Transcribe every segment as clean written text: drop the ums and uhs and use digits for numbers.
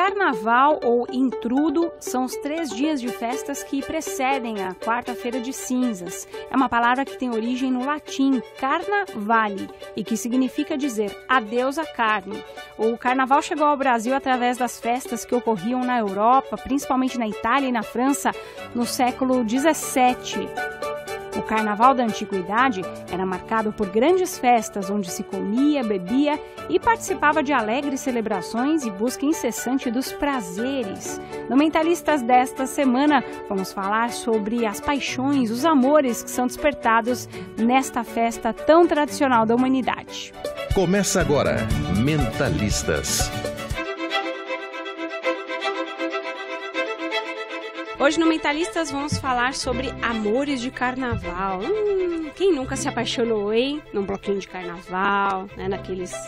Carnaval ou intrudo são os 3 dias de festas que precedem a quarta-feira de cinzas. É uma palavra que tem origem no latim carnavale e que significa dizer adeus à carne. O carnaval chegou ao Brasil através das festas que ocorriam na Europa, principalmente na Itália e na França, no século XVII. O carnaval da antiguidade era marcado por grandes festas onde se comia, bebia e participava de alegres celebrações e busca incessante dos prazeres. No Mentalistas desta semana, vamos falar sobre as paixões, os amores que são despertados nesta festa tão tradicional da humanidade. Começa agora, Mentalistas. Hoje no Mentalistas vamos falar sobre amores de carnaval. Quem nunca se apaixonou, hein? Num bloquinho de carnaval, né?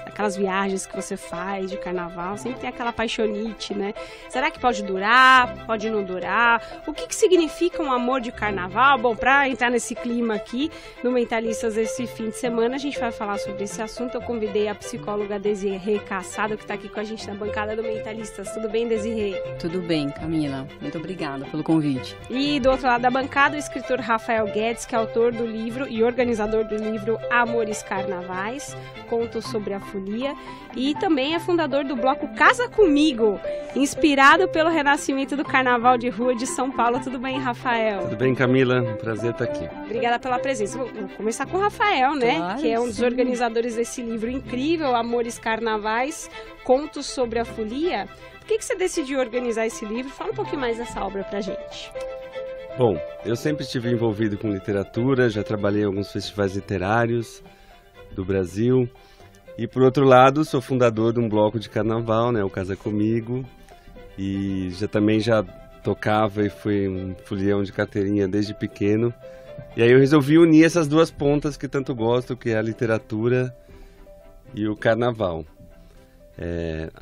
Aquelas viagens que você faz de carnaval, sempre tem aquela paixonite, né? Será que pode durar? Pode não durar? O que significa um amor de carnaval? Bom, para entrar nesse clima aqui, no Mentalistas esse fim de semana, a gente vai falar sobre esse assunto. Eu convidei a psicóloga Desirê Cassado, que está aqui com a gente na bancada do Mentalistas. Tudo bem, Desirê? Tudo bem, Camila. Muito obrigada pelo convite. E do outro lado da bancada, o escritor Rafael Guedes, que é autor do livro e organizador do livro Amores Carnavais, Contos sobre a Folia, e também é fundador do bloco Casa Comigo, inspirado pelo renascimento do Carnaval de Rua de São Paulo. Tudo bem, Rafael? Tudo bem, Camila? Um prazer estar aqui. Obrigada pela presença. Vou começar com o Rafael, né? Claro, que é um dos organizadores desse livro incrível, Amores Carnavais, Contos sobre a Folia. Por que você decidiu organizar esse livro? Fala um pouquinho mais dessa obra pra gente. Bom, eu sempre estive envolvido com literatura, já trabalhei em alguns festivais literários do Brasil. E, por outro lado, sou fundador de um bloco de carnaval, né, o Casa Comigo. E também já tocava e fui um folião de carteirinha desde pequeno. E aí eu resolvi unir essas duas pontas que tanto gosto, que é a literatura e o carnaval.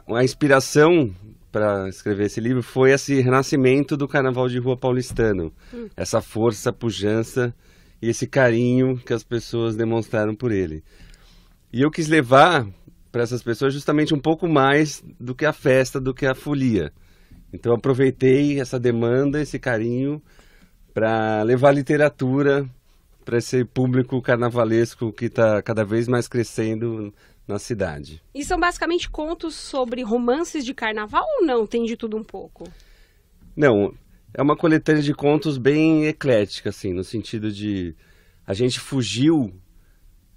A inspiração para escrever esse livro foi esse renascimento do carnaval de rua paulistano. Essa força, essa pujança e esse carinho que as pessoas demonstraram por ele. E eu quis levar para essas pessoas justamente um pouco mais do que a festa, do que a folia. Então eu aproveitei essa demanda, esse carinho, para levar literatura para esse público carnavalesco que está cada vez mais crescendo na cidade. E são basicamente contos sobre romances de carnaval ou não? Tem de tudo um pouco? Não, é uma coletânea de contos bem eclética, assim, no sentido de a gente fugiu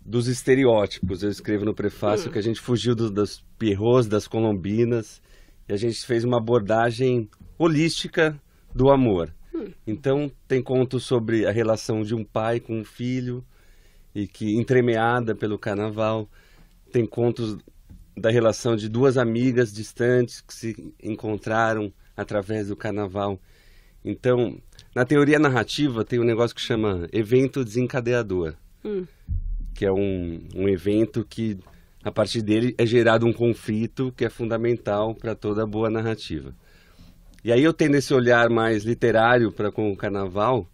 dos estereótipos. Eu escrevo no prefácio que a gente fugiu das pierrots, das colombinas, e a gente fez uma abordagem holística do amor. Então tem contos sobre a relação de um pai com um filho, e que entremeada pelo carnaval. Tem contos da relação de duas amigas distantes que se encontraram através do carnaval. Então, na teoria narrativa tem um negócio que chama evento desencadeador, que é um evento que, a partir dele, é gerado um conflito que é fundamental para toda boa narrativa. E aí eu tendo esse olhar mais literário com o carnaval,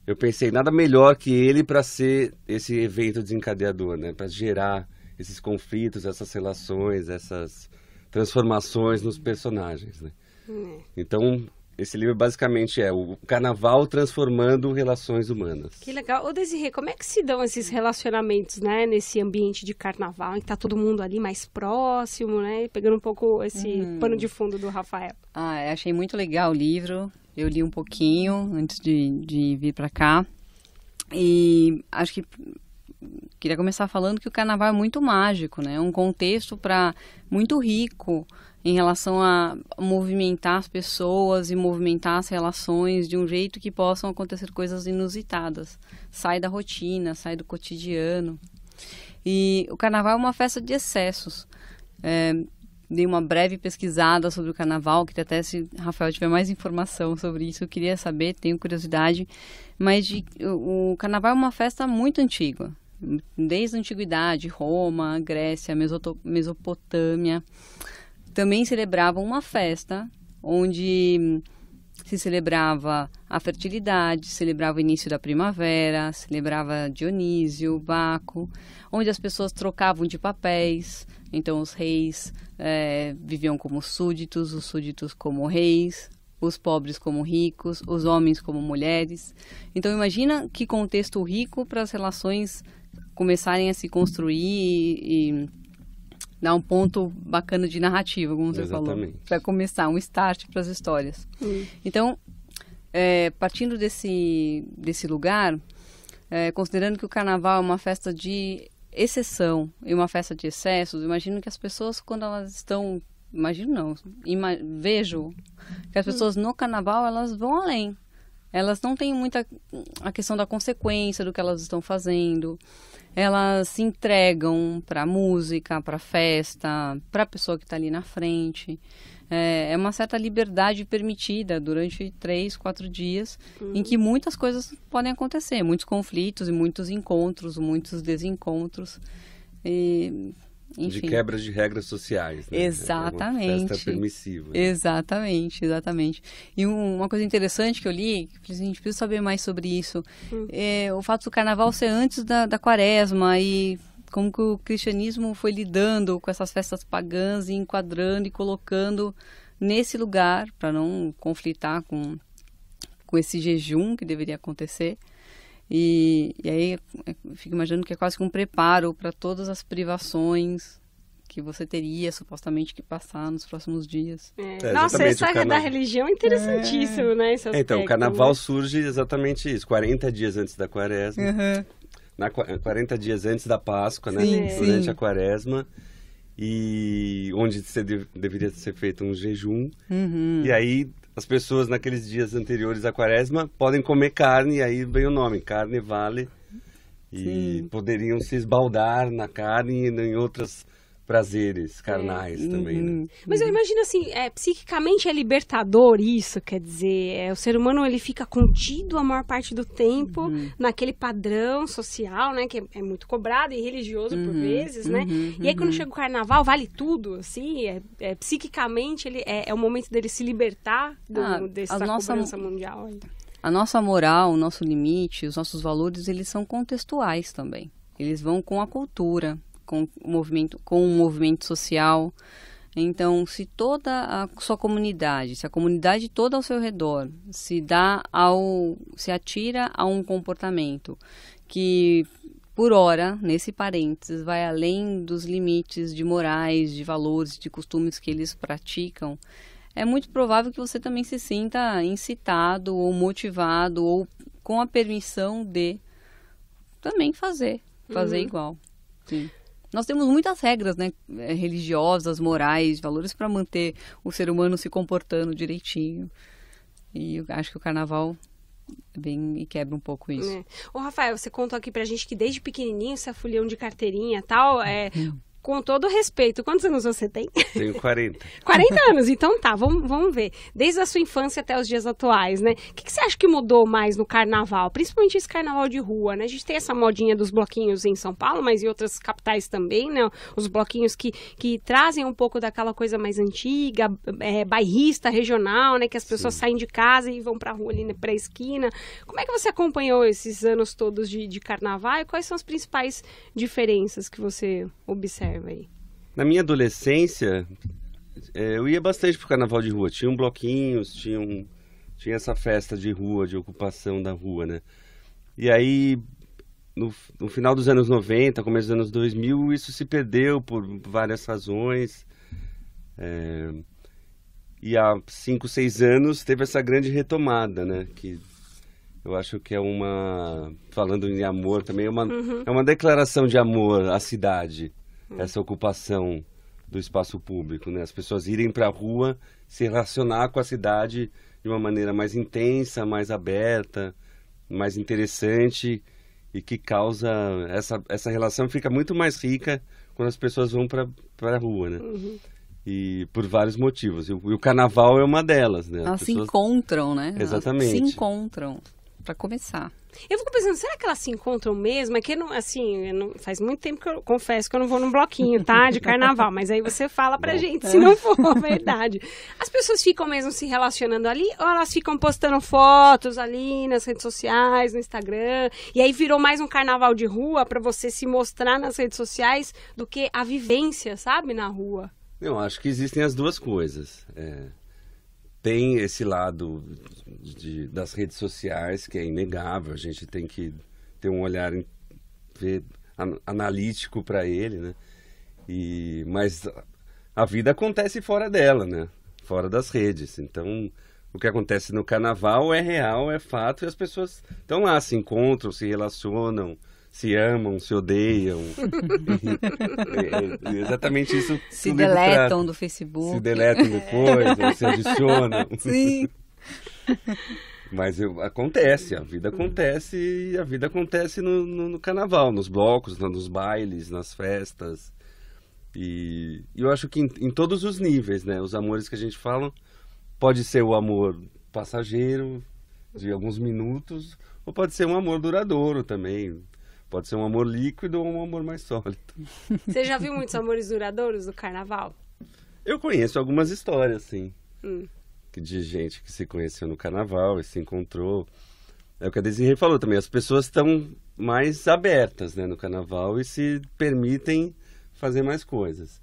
eu pensei, nada melhor que ele para ser esse evento desencadeador, né? Para gerar esses conflitos, essas relações, essas transformações nos personagens, né? Então, esse livro basicamente é o carnaval transformando relações humanas. Que legal. Ô Desirê, como é que se dão esses relacionamentos, né, nesse ambiente de carnaval, em que tá todo mundo ali mais próximo, né, pegando um pouco esse pano de fundo do Rafael? Achei muito legal o livro, eu li um pouquinho antes de vir para cá, e acho que queria começar falando que o carnaval é muito mágico, né? É um contexto muito rico em relação a movimentar as pessoas e movimentar as relações de um jeito que possam acontecer coisas inusitadas. Sai da rotina, sai do cotidiano. E o carnaval é uma festa de excessos. Dei uma breve pesquisada sobre o carnaval, que até se Rafael tiver mais informação sobre isso, eu queria saber, tenho curiosidade. Mas o carnaval é uma festa muito antiga. Desde a antiguidade, Roma, Grécia, Mesopotâmia, também celebravam uma festa onde se celebrava a fertilidade, celebrava o início da primavera, celebrava Dionísio, Baco, onde as pessoas trocavam de papéis. Então os reis viviam como súditos, os súditos como reis, os pobres como ricos, os homens como mulheres. Então imagina que contexto rico para as relações começarem a se construir e dar um ponto bacana de narrativa, como você falou, para começar, um start para as histórias. Então, partindo desse lugar, considerando que o carnaval é uma festa de exceção e uma festa de excessos, imagino que as pessoas, quando elas estão... vejo que as pessoas no carnaval, elas vão além. Elas não têm muita a questão da consequência do que elas estão fazendo. Elas se entregam para a música, para a festa, para a pessoa que está ali na frente. É uma certa liberdade permitida durante 3, 4 dias, em que muitas coisas podem acontecer. Muitos conflitos e muitos encontros, muitos desencontros. Enfim. De quebras de regras sociais, né? Exatamente. É uma festa permissiva. Né? Exatamente. E uma coisa interessante que eu li, que a gente precisa saber mais sobre isso, é o fato do carnaval ser antes da quaresma e como que o cristianismo foi lidando com essas festas pagãs e enquadrando e colocando nesse lugar para não conflitar com esse jejum que deveria acontecer. E aí eu fico imaginando que é quase que um preparo para todas as privações que você teria supostamente que passar nos próximos dias. Nossa, essa da religião é interessantíssimo, né? Esse aspecto, então, o carnaval surge exatamente isso, 40 dias antes da quaresma, 40 dias antes da Páscoa, né? Durante a quaresma, e onde deveria ser feito um jejum, e aí... As pessoas naqueles dias anteriores à quaresma podem comer carne, e aí vem o nome, carne vale, e poderiam se esbaldar na carne e em outros prazeres carnais também. Né? Mas eu imagino assim, psiquicamente é libertador isso, quer dizer, o ser humano ele fica contido a maior parte do tempo naquele padrão social, né, que é muito cobrado e religioso por vezes, né, e aí quando chega o carnaval vale tudo, assim, psiquicamente ele é o momento dele se libertar dessa cobrança mundial. A nossa moral, o nosso limite, os nossos valores, eles são contextuais também, eles vão com a cultura, com o movimento social. Então, se toda a sua comunidade, se a comunidade toda ao seu redor se atira a um comportamento que, por hora, nesse parênteses, vai além dos limites de morais, de valores, de costumes que eles praticam, é muito provável que você também se sinta incitado ou motivado ou com a permissão de também fazer igual. Sim. Nós temos muitas regras, né, religiosas, morais, valores para manter o ser humano se comportando direitinho. E eu acho que o carnaval quebra um pouco isso. Ô, Rafael, você contou aqui pra gente que desde pequenininho você é folião de carteirinha e tal, com todo respeito, quantos anos você tem? Tenho 40. 40 anos, então tá, vamos ver. Desde a sua infância até os dias atuais, né? O que você acha que mudou mais no carnaval? Principalmente esse carnaval de rua, né? A gente tem essa modinha dos bloquinhos em São Paulo, mas em outras capitais também, né? Os bloquinhos que trazem um pouco daquela coisa mais antiga, bairrista, regional, né? Que as pessoas saem de casa e vão pra rua ali, né, pra esquina. Como é que você acompanhou esses anos todos de carnaval e quais são as principais diferenças que você observa aí? Na minha adolescência, eu ia bastante pro carnaval de rua. Tinha bloquinhos, tinha essa festa de rua, de ocupação da rua, né? E aí, no final dos anos 90, começo dos anos 2000, isso se perdeu por várias razões. E há 5, 6 anos teve essa grande retomada, né? Que eu acho que falando em amor também, é uma declaração de amor à cidade. Essa ocupação do espaço público, né? As pessoas irem para a rua, se relacionar com a cidade de uma maneira mais intensa, mais aberta, mais interessante e que causa... Essa relação fica muito mais rica quando as pessoas vão para a rua, né? E por vários motivos. E o carnaval é uma delas, né? Elas se encontram, né? Exatamente. Elas se encontram, para começar. Eu fico pensando, será que elas se encontram mesmo? É que, faz muito tempo que eu confesso que eu não vou num bloquinho, tá? De carnaval. Mas aí você fala pra gente, se não for verdade. As pessoas ficam mesmo se relacionando ali ou elas ficam postando fotos ali nas redes sociais, no Instagram? E aí virou mais um carnaval de rua pra você se mostrar nas redes sociais do que a vivência, sabe? Na rua. Eu acho que existem as duas coisas. Tem esse lado das redes sociais, que é inegável, a gente tem que ter um olhar analítico para ele, né? Mas a vida acontece fora dela, né? Fora das redes. Então, o que acontece no carnaval é real, é fato, e as pessoas estão lá, se encontram, se relacionam, se amam, se odeiam. É exatamente isso. Se deletam do Facebook. Se deletam depois, ou se adicionam. Sim. Mas acontece, a vida acontece, e a vida acontece no carnaval, nos blocos, nos bailes, nas festas. E eu acho que em todos os níveis, né? Os amores que a gente fala, pode ser o amor passageiro, de alguns minutos, ou pode ser um amor duradouro também. Pode ser um amor líquido ou um amor mais sólido. Você já viu muitos amores duradouros do carnaval? Eu conheço algumas histórias, sim. De gente que se conheceu no carnaval e se encontrou. É o que a Desirê falou também. As pessoas estão mais abertas, né, no carnaval e se permitem fazer mais coisas.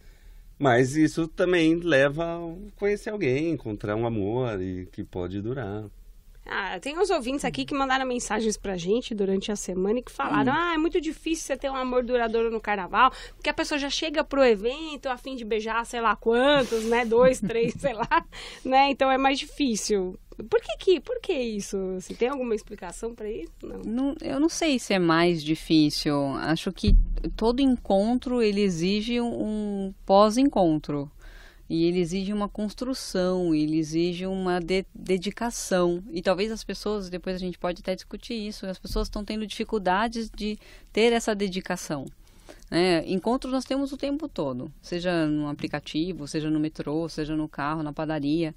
Mas isso também leva a conhecer alguém, encontrar um amor e que pode durar. Tem uns ouvintes aqui que mandaram mensagens pra gente durante a semana e que falaram, é muito difícil você ter um amor duradouro no carnaval, porque a pessoa já chega pro evento a fim de beijar sei lá quantos, né, 2, 3, sei lá, né, então é mais difícil. Por que isso? Você tem alguma explicação pra isso? Não, eu não sei se é mais difícil, acho que todo encontro ele exige um pós-encontro. E ele exige uma construção, ele exige uma dedicação. E talvez as pessoas, depois a gente pode até discutir isso, as pessoas estão tendo dificuldades de ter essa dedicação. Encontros nós temos o tempo todo, seja no aplicativo, seja no metrô, seja no carro, na padaria.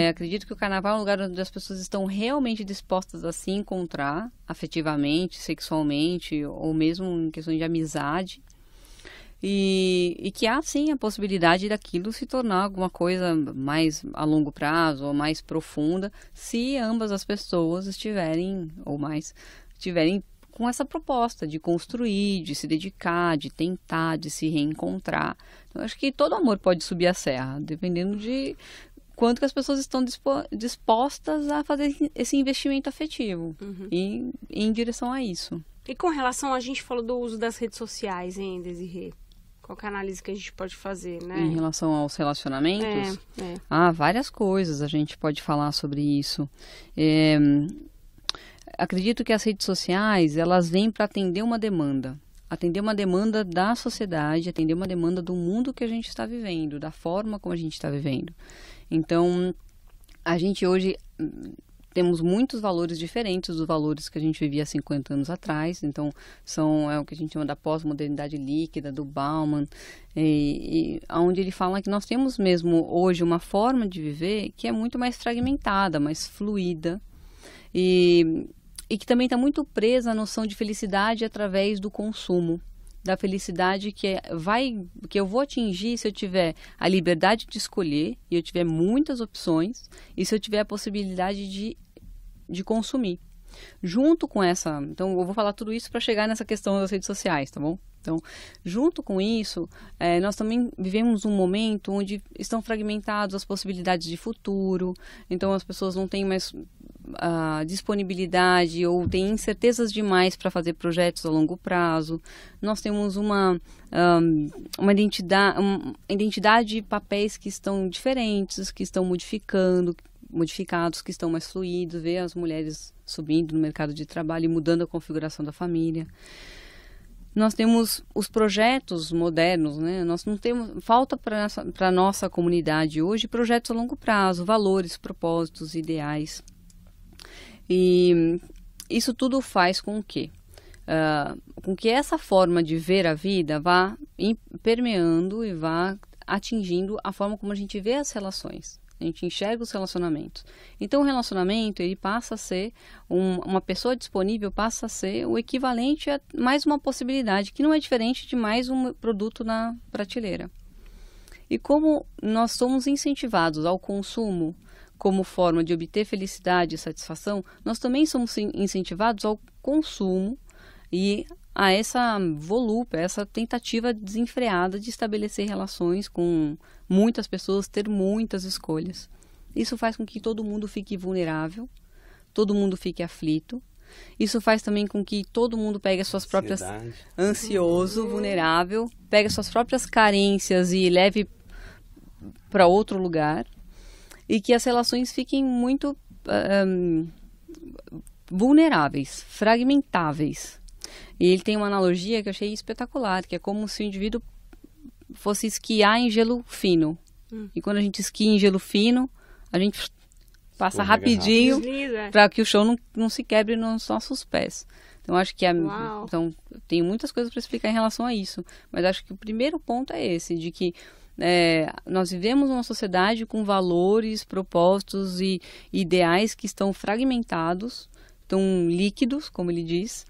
Acredito que o carnaval é um lugar onde as pessoas estão realmente dispostas a se encontrar afetivamente, sexualmente, ou mesmo em questões de amizade. E que há sim a possibilidade daquilo se tornar alguma coisa mais a longo prazo ou mais profunda, se ambas as pessoas estiverem com essa proposta de construir, de se dedicar, de tentar, de se reencontrar. Então, acho que todo amor pode subir a serra, dependendo de quanto que as pessoas estão dispostas a fazer esse investimento afetivo e em direção a isso. E com relação, a gente falou do uso das redes sociais, hein, Desirê? Qual que é a análise que a gente pode fazer, né? Em relação aos relacionamentos? Várias coisas a gente pode falar sobre isso. Acredito que as redes sociais, elas vêm para atender uma demanda da sociedade, atender uma demanda do mundo que a gente está vivendo, da forma como a gente está vivendo. Então, a gente hoje temos muitos valores diferentes dos valores que a gente vivia há 50 anos atrás. Então, é o que a gente chama da pós-modernidade líquida, do Bauman, onde ele fala que nós temos mesmo hoje uma forma de viver que é muito mais fragmentada, mais fluida, e que também está muito presa à noção de felicidade através do consumo. Da felicidade que eu vou atingir se eu tiver a liberdade de escolher e eu tiver muitas opções e se eu tiver a possibilidade de consumir. Junto com essa... Então, eu vou falar tudo isso para chegar nessa questão das redes sociais, tá bom? Então, junto com isso, nós também vivemos um momento onde estão fragmentadas as possibilidades de futuro. Então, as pessoas não têm mais disponibilidade ou têm incertezas demais para fazer projetos a longo prazo. Nós temos uma identidade de papéis que estão diferentes, que estão modificados, que estão mais fluidos, ver as mulheres subindo no mercado de trabalho e mudando a configuração da família. Nós temos os projetos modernos, né? Nós não temos, falta para a nossa comunidade hoje projetos a longo prazo, valores, propósitos, ideais. E isso tudo faz com que essa forma de ver a vida vá permeando e vá atingindo a forma como a gente vê as relações. A gente enxerga os relacionamentos. Então, o relacionamento, ele passa a ser, uma pessoa disponível passa a ser o equivalente a mais uma possibilidade, que não é diferente de mais um produto na prateleira. E como nós somos incentivados ao consumo como forma de obter felicidade e satisfação, nós também somos incentivados ao consumo e a essa volúpia, essa tentativa desenfreada de estabelecer relações com muitas pessoas, ter muitas escolhas. Isso faz com que todo mundo fique vulnerável, todo mundo fique aflito. Isso faz também com que todo mundo pegue as suas próprias... Ansioso, vulnerável, pegue as suas próprias carências e leve para outro lugar. E que as relações fiquem muito vulneráveis, fragmentáveis. E ele tem uma analogia que eu achei espetacular, que é como se o indivíduo fosse esquiar em gelo fino. E quando a gente esquia em gelo fino, a gente passa rapidinho para que o chão não se quebre nos nossos pés. Então, acho que então, tem muitas coisas para explicar em relação a isso. Mas acho que o primeiro ponto é esse, de que nós vivemos numa sociedade com valores, propósitos e ideais que estão fragmentados, estão líquidos, como ele diz,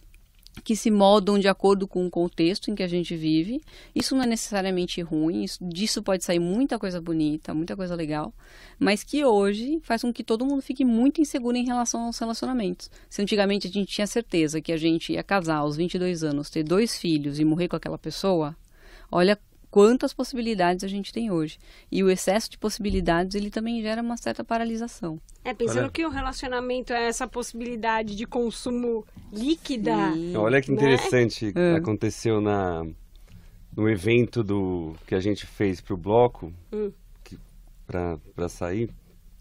que se moldam de acordo com o contexto em que a gente vive. Isso não é necessariamente ruim, disso pode sair muita coisa bonita, muita coisa legal, mas que hoje faz com que todo mundo fique muito inseguro em relação aos relacionamentos. Se antigamente a gente tinha certeza que a gente ia casar aos 22 anos, ter 2 filhos e morrer com aquela pessoa, olha quantas possibilidades a gente tem hoje. E o excesso de possibilidades, ele também gera uma certa paralisação. Pensando que o relacionamento é essa possibilidade de consumo líquida. Olha que interessante, aconteceu no evento que a gente fez pro bloco, para sair.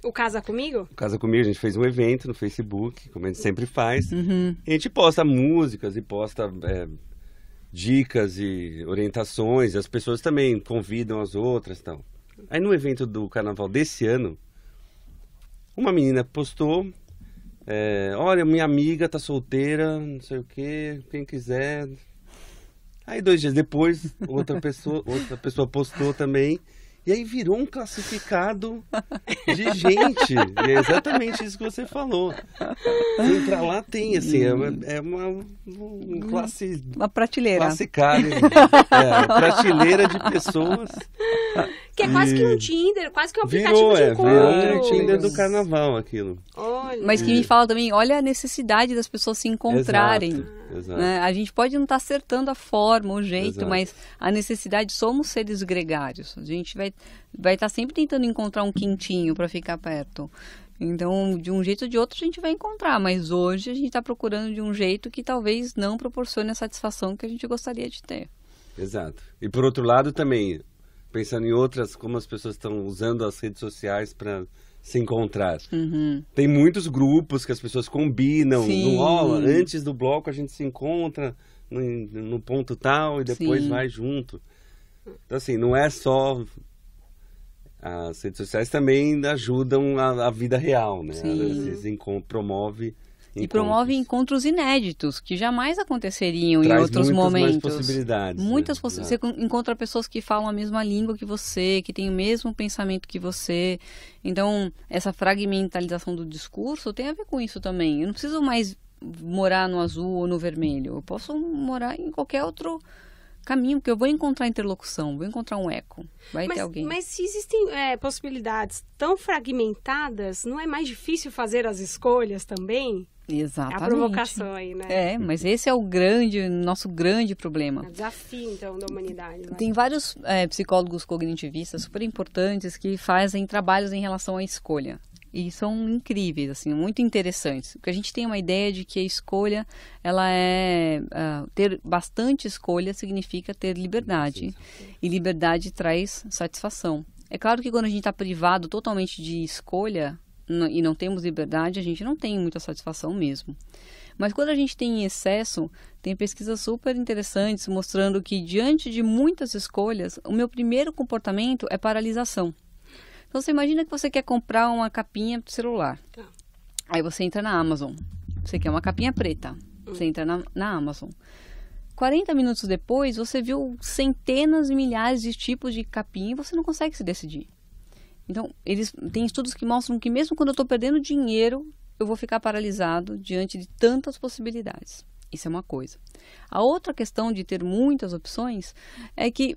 O Casa Comigo? O Casa Comigo, a gente fez um evento no Facebook, como a gente sempre faz. E a gente posta músicas e posta... dicas e orientações, as pessoas também convidam as outras e tal. Aí no evento do carnaval desse ano, uma menina postou, olha, minha amiga tá solteira, não sei o que, quem quiser. Aí 2 dias depois, outra pessoa postou também, e aí virou um classificado de gente. E é exatamente isso que você falou. Você entrar lá tem, assim, é uma classe... Uma prateleira. Classificada. Prateleira de pessoas. Que é quase que um Tinder, quase que um aplicativo de encontro. Virou um Tinder do carnaval, aquilo. Olha. Mas que me fala também, olha a necessidade das pessoas se encontrarem. Exato. Né? A gente pode não estar acertando a forma, o jeito, Exato. mas a necessidade, somos seres gregários. A gente vai estar sempre tentando encontrar um quentinho para ficar perto. Então, de um jeito ou de outro, a gente vai encontrar. Mas hoje a gente está procurando de um jeito que talvez não proporcione a satisfação que a gente gostaria de ter. Exato. E por outro lado também, pensando em outras, como as pessoas estão usando as redes sociais para se encontrar. Tem muitos grupos que as pessoas combinam. Antes do bloco a gente se encontra no ponto tal e depois vai junto. Então assim, não é só... As redes sociais também ajudam a vida real, né? Às vezes promove encontros inéditos, que jamais aconteceriam em Traz outros momentos. Mais possibilidades. Muitas possibilidades. Você encontra pessoas que falam a mesma língua que você, que têm o mesmo pensamento que você. Então, essa fragmentalização do discurso tem a ver com isso também. Eu não preciso mais morar no azul ou no vermelho. Eu posso morar em qualquer outro caminho, porque eu vou encontrar interlocução, vou encontrar um eco, ter alguém. Mas se existem possibilidades tão fragmentadas, não é mais difícil fazer as escolhas também? Exatamente. A provocação aí, né? Mas esse é nosso grande problema. É o desafio, então, da humanidade. Né? Tem vários psicólogos cognitivistas super importantes que fazem trabalhos em relação à escolha. E são incríveis, assim, muito interessantes. Porque a gente tem uma ideia de que a escolha, ela ter bastante escolha significa ter liberdade. E liberdade traz satisfação. É claro que quando a gente está privado totalmente de escolha e não temos liberdade, a gente não tem muita satisfação mesmo. Mas quando a gente tem em excesso, tem pesquisas super interessantes mostrando que diante de muitas escolhas, o meu primeiro comportamento é paralisação. Então, você imagina que você quer comprar uma capinha para o celular. Aí você entra na Amazon. Você quer uma capinha preta. Você entra na Amazon. 40 minutos depois, você viu centenas e milhares de tipos de capinha e você não consegue se decidir. Então, eles têm estudos que mostram que mesmo quando eu estou perdendo dinheiro, eu vou ficar paralisado diante de tantas possibilidades. Isso é uma coisa. A outra questão de ter muitas opções é que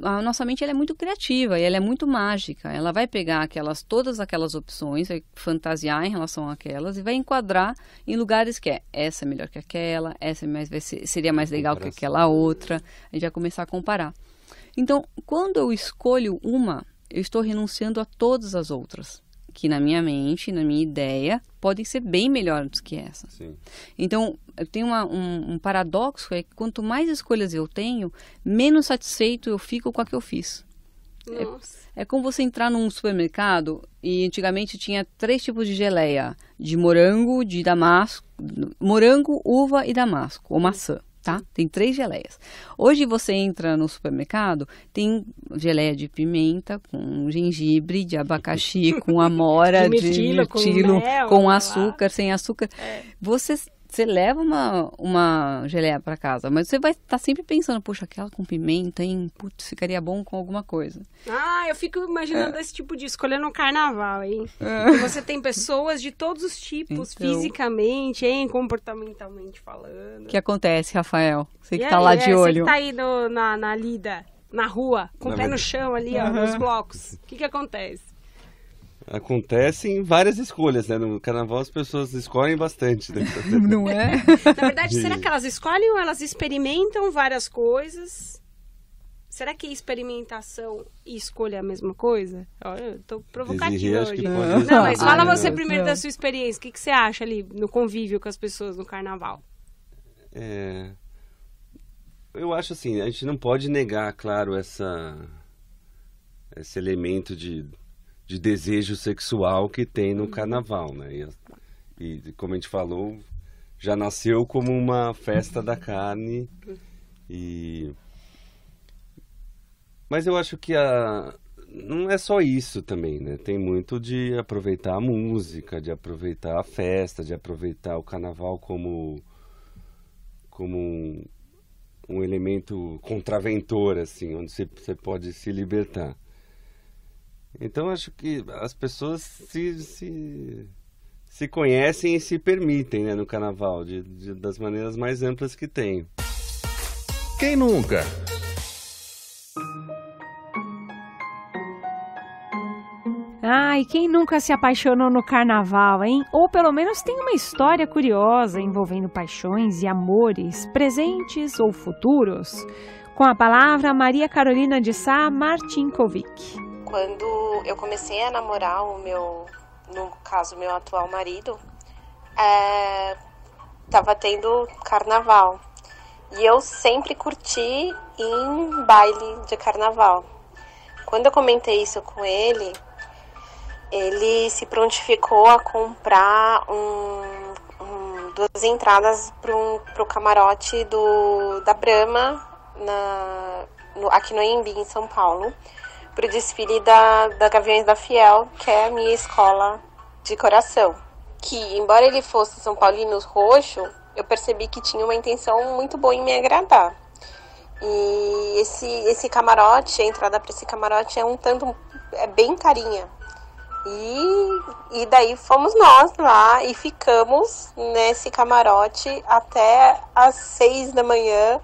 a nossa mente ela é muito criativa e ela é muito mágica. Ela vai pegar todas aquelas opções, vai fantasiar em relação àquelas e vai enquadrar em lugares que essa é melhor que aquela, essa seria mais legal que aquela outra. A gente vai começar a comparar. Então, quando eu escolho uma, eu estou renunciando a todas as outras, que na minha mente, na minha ideia, podem ser bem melhores que essa. Sim. Então, eu tenho um paradoxo, é que quanto mais escolhas eu tenho, menos satisfeito eu fico com a que eu fiz. É como você entrar num supermercado e antigamente tinha 3 tipos de geleia, de morango, de damasco, morango, uva e damasco, ou maçã. Tá? Tem 3 geleias. Hoje você entra no supermercado, tem geleia de pimenta, com gengibre, de abacaxi, com amora, de mirtilo, com açúcar, sem açúcar. Você leva uma geleia para casa, mas você vai estar sempre pensando, poxa, aquela com pimenta, hein? Putz, ficaria bom com alguma coisa. Eu fico imaginando esse tipo de escolha no carnaval, hein? E você tem pessoas de todos os tipos, então, fisicamente, hein? Comportamentalmente falando. O que acontece, Rafael? Você que tá lá de olho. Você que tá aí na lida, na rua, com o pé no chão ali, ó, nos blocos. O que acontece? Acontecem várias escolhas, né? No carnaval as pessoas escolhem bastante, né? Não é? Na verdade, será que elas escolhem ou elas experimentam várias coisas? Será que experimentação e escolha é a mesma coisa? Eu tô provocativa hoje. Não, mas fala você primeiro da sua experiência. O que você acha ali no convívio com as pessoas no carnaval? Eu acho assim, a gente não pode negar, claro, esse elemento de desejo sexual que tem no carnaval, né? E como a gente falou, já nasceu como uma festa da carne. Mas eu acho que não é só isso também, né? Tem muito de aproveitar a música, de aproveitar a festa, de aproveitar o carnaval como um elemento contraventor, assim, onde você pode se libertar. Então, acho que as pessoas se conhecem e se permitem, né, no carnaval, das maneiras mais amplas que tem. Quem nunca? E quem nunca se apaixonou no carnaval, hein? Ou pelo menos tem uma história curiosa envolvendo paixões e amores, presentes ou futuros? Com a palavra, Maria Carolina de Sá Martinkovic. Quando eu comecei a namorar no caso, meu atual marido, tava tendo carnaval. E eu sempre curti em baile de carnaval. Quando eu comentei isso com ele se prontificou a comprar 2 entradas pro camarote da Brahma, aqui no Anhembi, em São Paulo, pro desfile da Gaviões da Fiel, que é a minha escola de coração. Que, embora ele fosse São Paulino roxo, eu percebi que tinha uma intenção muito boa em me agradar. E esse camarote, a entrada para esse camarote é bem carinha. E daí fomos nós lá e ficamos nesse camarote até às 6 da manhã,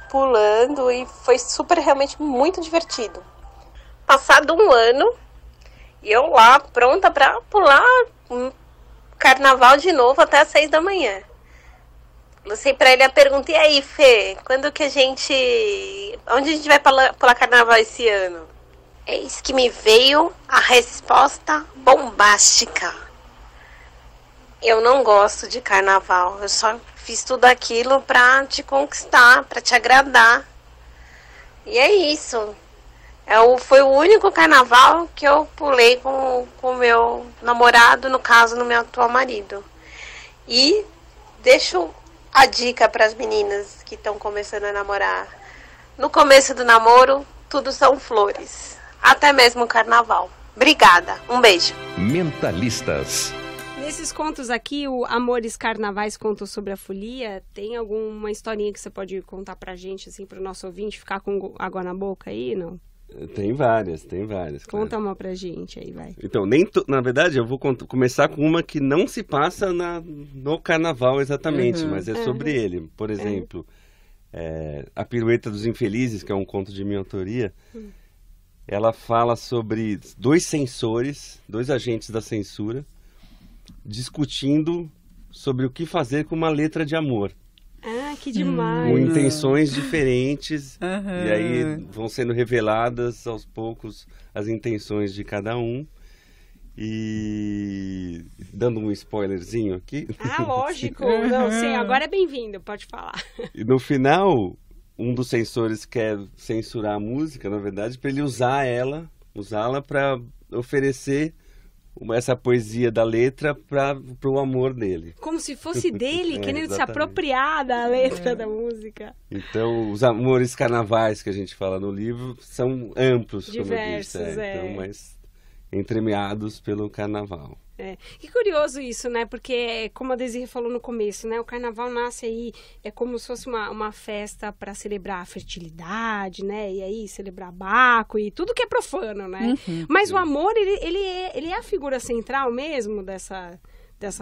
pulando, e foi realmente muito divertido. Passado um ano, e eu lá pronta para pular carnaval de novo até às 6 da manhã. Lancei para ele a pergunta: e aí, Fê, onde a gente vai pular carnaval esse ano? Eis que me veio a resposta bombástica: eu não gosto de carnaval, eu só fiz tudo aquilo pra te conquistar, pra te agradar. E é isso. Foi o único carnaval que eu pulei com o meu namorado, no caso, no meu atual marido. E deixo a dica para as meninas que estão começando a namorar: no começo do namoro, tudo são flores. Até mesmo o carnaval. Obrigada. Um beijo. Mentalistas. Nesses contos aqui, o Amores Carnavais contou sobre a folia. Tem alguma historinha que você pode contar pra gente, assim, pro nosso ouvinte ficar com água na boca aí, não? Tem várias. Conta claro. uma pra gente aí, vai. Então, na verdade, eu vou começar com uma que não se passa no carnaval exatamente, mas é sobre ele. Por exemplo, A Pirueta dos Infelizes, que é um conto de minha autoria, ela fala sobre dois censores, dois agentes da censura, discutindo sobre o que fazer com uma letra de amor. Ah, que demais! Com intenções diferentes, e aí vão sendo reveladas aos poucos as intenções de cada um. E dando um spoilerzinho aqui. Ah, lógico! Não sei, agora é bem-vindo, pode falar. E no final, um dos censores quer censurar a música, na verdade, para ele usá-la para oferecer essa poesia da letra para o amor dele. Como se fosse dele, querendo se exatamente. apropriar da letra da música. Então, os amores carnavais que a gente fala no livro são amplos, Diversos, como eu disse. Então, mas entremeados pelo carnaval. Que curioso isso, né? Porque, como a Desirê falou no começo, né? O carnaval nasce aí, é como se fosse uma festa para celebrar a fertilidade, né? E aí celebrar Baco e tudo que é profano, né? Mas o amor, ele é a figura central mesmo dessa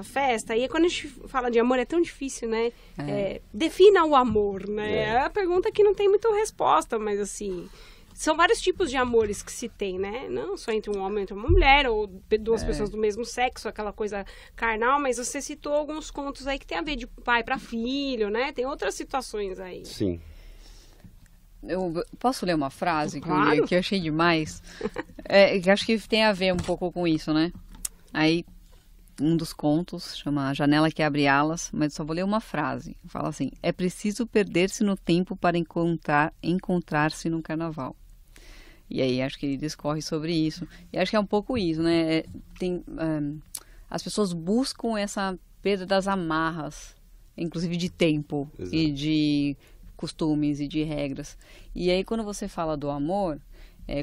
festa. E quando a gente fala de amor é tão difícil, né? Defina o amor, né? É a pergunta que não tem muita resposta, mas assim... São vários tipos de amores que se tem, né? Não só entre um homem e entre uma mulher, ou duas pessoas do mesmo sexo, aquela coisa carnal, mas você citou alguns contos aí que tem a ver de pai para filho, né? Tem outras situações aí. Sim. Eu posso ler uma frase Claro. que eu achei demais? Que acho que tem a ver um pouco com isso, né? Aí, um dos contos chama A Janela que Abre Alas, mas só vou ler uma frase. Fala assim: é preciso perder-se no tempo para encontrar-se no carnaval. E aí acho que ele discorre sobre isso. E acho que é um pouco isso, né? As pessoas buscam essa perda das amarras, inclusive de tempo. Exato. E de costumes e de regras. E aí quando você fala do amor,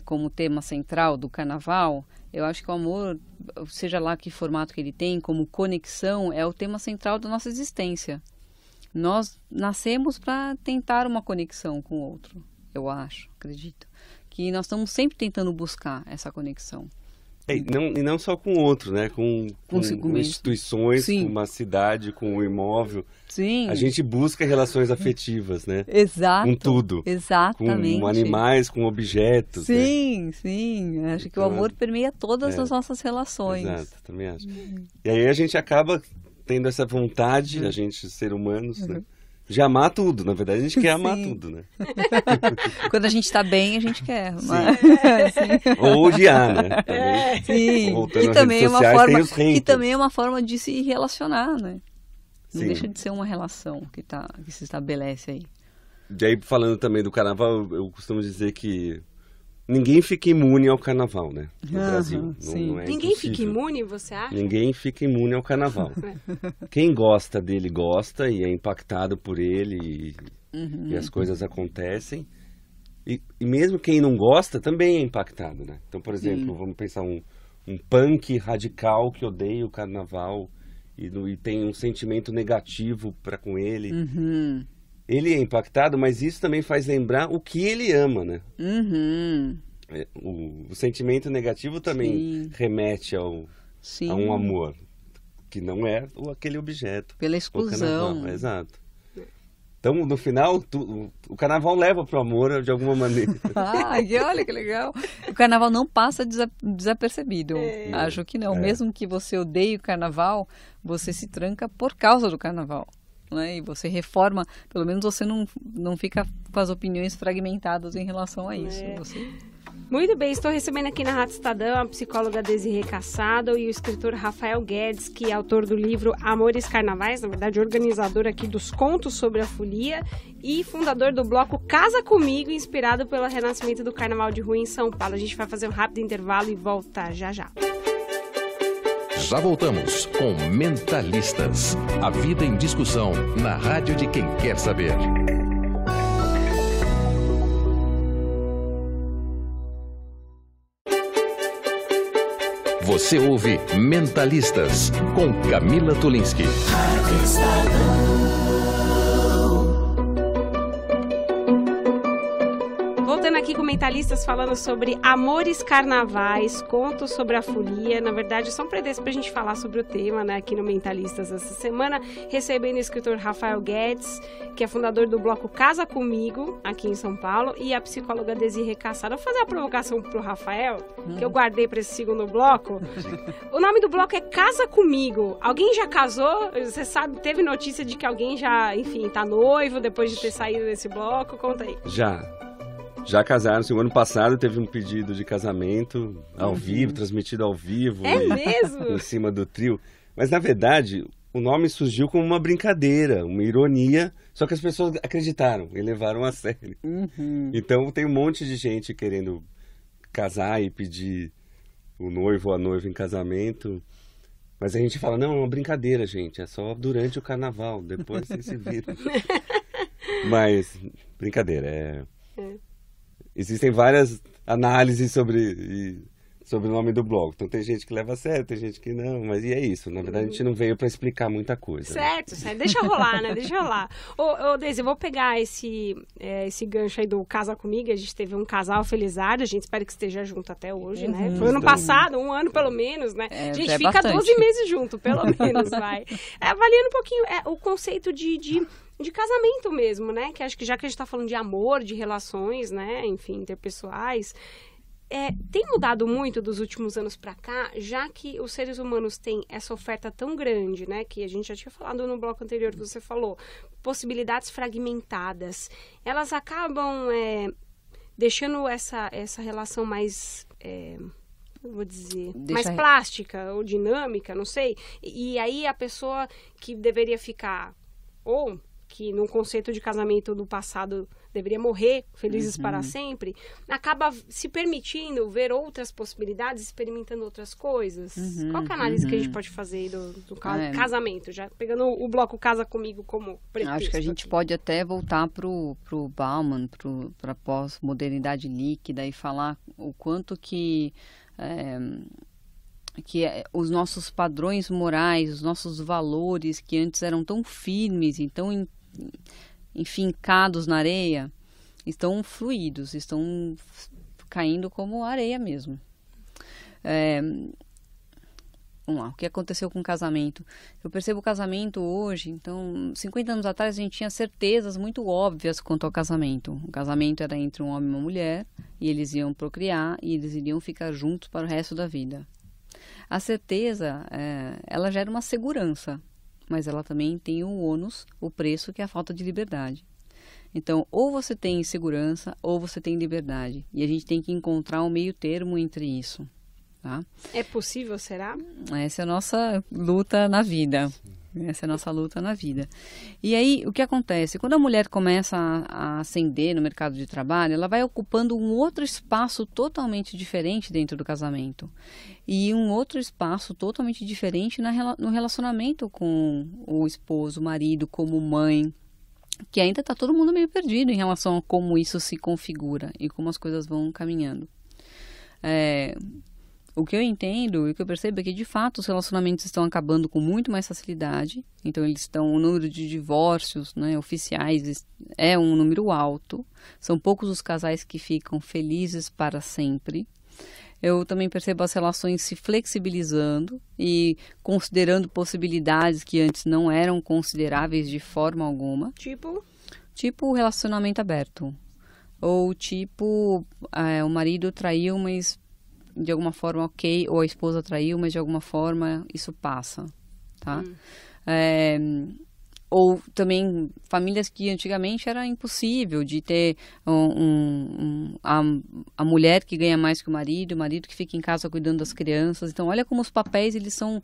como tema central do carnaval, eu acho que o amor, seja lá que formato que ele tem, como conexão, é o tema central da nossa existência. Nós nascemos para tentar uma conexão com o outro, eu acho, acredito. Que nós estamos sempre tentando buscar essa conexão. E não só com o outro, né? Com instituições, Sim. com uma cidade, com um imóvel. Sim. A gente busca relações afetivas, né? Exato. Com tudo. Exatamente. Com animais, com objetos. Sim, né? sim. Acho que então, o amor permeia todas as nossas relações. Exato, também acho. E aí a gente acaba tendo essa vontade, a gente, ser humanos, né? De amar tudo. Na verdade, a gente quer amar tudo, né? Quando a gente está bem, a gente quer. Sim. Sim. Ou odiar, né? Também, sim. Voltando Que também, sociais, tem os que também é uma forma de se relacionar, né? Não Sim. deixa de ser uma relação que se estabelece aí. E aí, falando também do carnaval, eu costumo dizer que ninguém fica imune ao carnaval, né? No Brasil. Não é Ninguém impossível. fica imune, você acha? Ninguém fica imune ao carnaval. Quem gosta dele gosta e é impactado por ele e as coisas acontecem. E mesmo quem não gosta também é impactado, né? Então, por exemplo, vamos pensar um punk radical que odeia o carnaval e tem um sentimento negativo para com ele. Ele é impactado, mas isso também faz lembrar o que ele ama, né? O sentimento negativo também remete a um amor, que não é aquele objeto. Pela exclusão. Exato. Então, no final, o carnaval leva para o amor de alguma maneira. Olha que legal. O carnaval não passa desapercebido. Acho que não. Mesmo que você odeie o carnaval, você se tranca por causa do carnaval. Né? E você reforma, pelo menos você não fica com as opiniões fragmentadas em relação a isso. Muito bem, estou recebendo aqui na Rádio Estadão a psicóloga Desirê Cassado e o escritor Rafael Guedes, que é autor do livro Amores Carnavais, na verdade organizador aqui dos contos sobre a folia e fundador do bloco Casa Comigo, inspirado pelo renascimento do Carnaval de Rua em São Paulo. A gente vai fazer um rápido intervalo e volta já já. Já voltamos com Mentalistas. A vida em discussão na rádio de quem quer saber. Você ouve Mentalistas com Camila Tulinski. Voltando aqui com Mentalistas falando sobre amores carnavais, contos sobre a folia. Na verdade, são pretextos pra gente falar sobre o tema, né, aqui no Mentalistas essa semana, recebendo o escritor Rafael Guedes, que é fundador do bloco Casa Comigo, aqui em São Paulo, e a psicóloga Desirê Cassado. Vou fazer uma provocação pro Rafael, que eu guardei para esse segundo bloco. O nome do bloco é Casa Comigo. Alguém já casou? Você sabe, teve notícia de que alguém já, enfim, tá noivo depois de ter saído desse bloco? Conta aí. Já casaram. O ano passado teve um pedido de casamento ao vivo, transmitido ao vivo. É mesmo? Em cima do trio. Mas, na verdade, o nome surgiu como uma brincadeira, uma ironia, só que as pessoas acreditaram e levaram a sério. Então, tem um monte de gente querendo casar e pedir o noivo ou a noiva em casamento. Mas a gente fala, não, é uma brincadeira, gente. É só durante o carnaval, depois vocês se viram. Mas, brincadeira, Existem várias análises sobre o nome do blog. Então tem gente que leva a sério, tem gente que não, mas e é isso. Na verdade, a gente não veio para explicar muita coisa. Certo, certo. Deixa rolar, né? Deixa rolar. Ô Deise, eu vou pegar esse gancho aí do Casa Comigo. A gente teve um casal felizardo, a gente espera que esteja junto até hoje, né? Foi ano passado, um ano pelo menos, né? A gente fica bastante. 12 meses junto, pelo menos, vai. Avaliando um pouquinho o conceito de casamento mesmo, né? Que acho que já que a gente tá falando de amor, de relações, né? Enfim, interpessoais, tem mudado muito dos últimos anos para cá, já que os seres humanos têm essa oferta tão grande, né? Que a gente já tinha falado no bloco anterior que você falou, possibilidades fragmentadas. Elas acabam deixando essa relação mais... vou dizer, mais plástica ou dinâmica, não sei. E aí a pessoa que deveria ficar, ou que num conceito de casamento do passado deveria morrer, felizes para sempre, acaba se permitindo ver outras possibilidades, experimentando outras coisas. Qual que é a análise que a gente pode fazer do casamento? Já pegando o bloco Casa Comigo como pretexto. Acho que a gente pode até voltar pro Bauman, para a pós-modernidade líquida e falar o quanto que os nossos padrões morais, os nossos valores que antes eram tão firmes e tão enfincados na areia, estão fluidos, estão caindo como areia mesmo. Vamos lá, o que aconteceu com o casamento? Eu percebo o casamento hoje, então, 50 anos atrás a gente tinha certezas muito óbvias quanto ao casamento. O casamento era entre um homem e uma mulher, e eles iam procriar, e eles iriam ficar juntos para o resto da vida. A certeza, ela gera uma segurança, mas ela também tem o ônus, o preço, que é a falta de liberdade. Então, ou você tem segurança, ou você tem liberdade. E a gente tem que encontrar um meio termo entre isso. Tá? É possível, será? Essa é a nossa luta na vida. Essa é a nossa luta na vida. E aí, o que acontece? Quando a mulher começa a ascender no mercado de trabalho, ela vai ocupando um outro espaço totalmente diferente dentro do casamento. E um outro espaço totalmente diferente no relacionamento com o esposo, o marido, como mãe, que ainda está todo mundo meio perdido em relação a como isso se configura e como as coisas vão caminhando. O que eu entendo e o que eu percebo é que, de fato, os relacionamentos estão acabando com muito mais facilidade. Então, o número de divórcios, né, oficiais é um número alto. São poucos os casais que ficam felizes para sempre. Eu também percebo as relações se flexibilizando e considerando possibilidades que antes não eram consideráveis de forma alguma. Tipo o relacionamento aberto. Ou tipo, o marido traiu, mas de alguma forma ok, ou a esposa traiu, mas de alguma forma isso passa, tá? Ou também famílias que antigamente era impossível de ter a mulher que ganha mais que o marido que fica em casa cuidando das crianças. Então, olha como os papéis eles são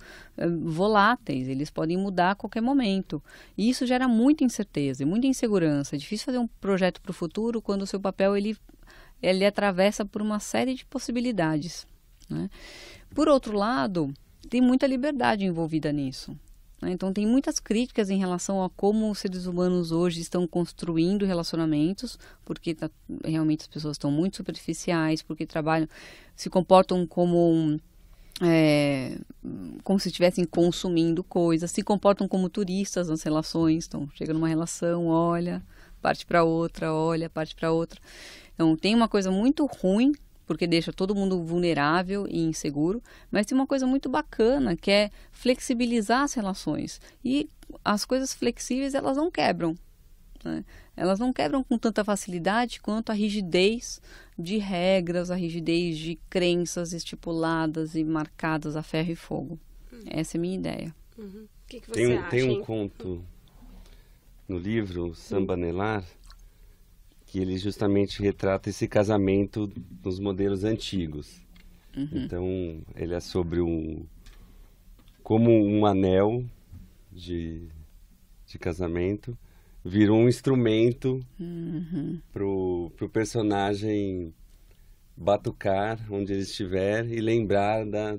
voláteis, eles podem mudar a qualquer momento. E isso gera muita incerteza e muita insegurança. É difícil fazer um projeto para o futuro quando o seu papel ele atravessa por uma série de possibilidades, né? Por outro lado, tem muita liberdade envolvida nisso. Então, tem muitas críticas em relação a como os seres humanos hoje estão construindo relacionamentos, porque realmente as pessoas estão muito superficiais, porque se comportam como se estivessem consumindo coisas, se comportam como turistas nas relações. Então, chega numa relação, olha, parte para outra, olha, parte para outra. Então, tem uma coisa muito ruim, porque deixa todo mundo vulnerável e inseguro, mas tem uma coisa muito bacana, que é flexibilizar as relações. E as coisas flexíveis, elas não quebram, né? Elas não quebram com tanta facilidade quanto a rigidez de regras, a rigidez de crenças estipuladas e marcadas a ferro e fogo. Essa é a minha ideia. O que você acha? Tem um conto no livro, Samba Nelar, que ele justamente retrata esse casamento nos modelos antigos. Então, ele é sobre como um anel de casamento virou um instrumento pro personagem batucar onde ele estiver e lembrar da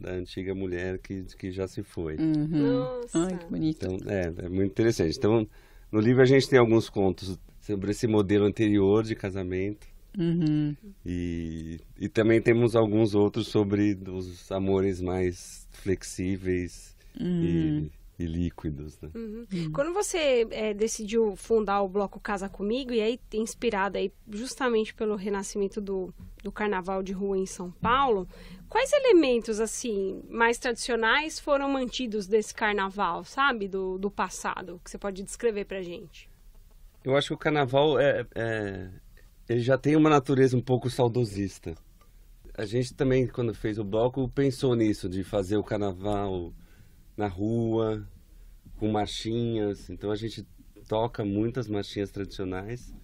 antiga mulher que já se foi. Nossa. Ai, que bonito. Então, é muito interessante. Então, no livro a gente tem alguns contos sobre esse modelo anterior de casamento. E também temos alguns outros sobre os amores mais flexíveis e líquidos, né? Quando você decidiu fundar o bloco Casa Comigo, e aí inspirado aí justamente pelo renascimento do carnaval de rua em São Paulo, quais elementos assim mais tradicionais foram mantidos desse carnaval, sabe, do passado, que você pode descrever pra gente? Eu acho que o carnaval ele já tem uma natureza um pouco saudosista. A gente também, quando fez o bloco, pensou nisso, de fazer o carnaval na rua, com marchinhas. Então a gente toca muitas marchinhas tradicionais,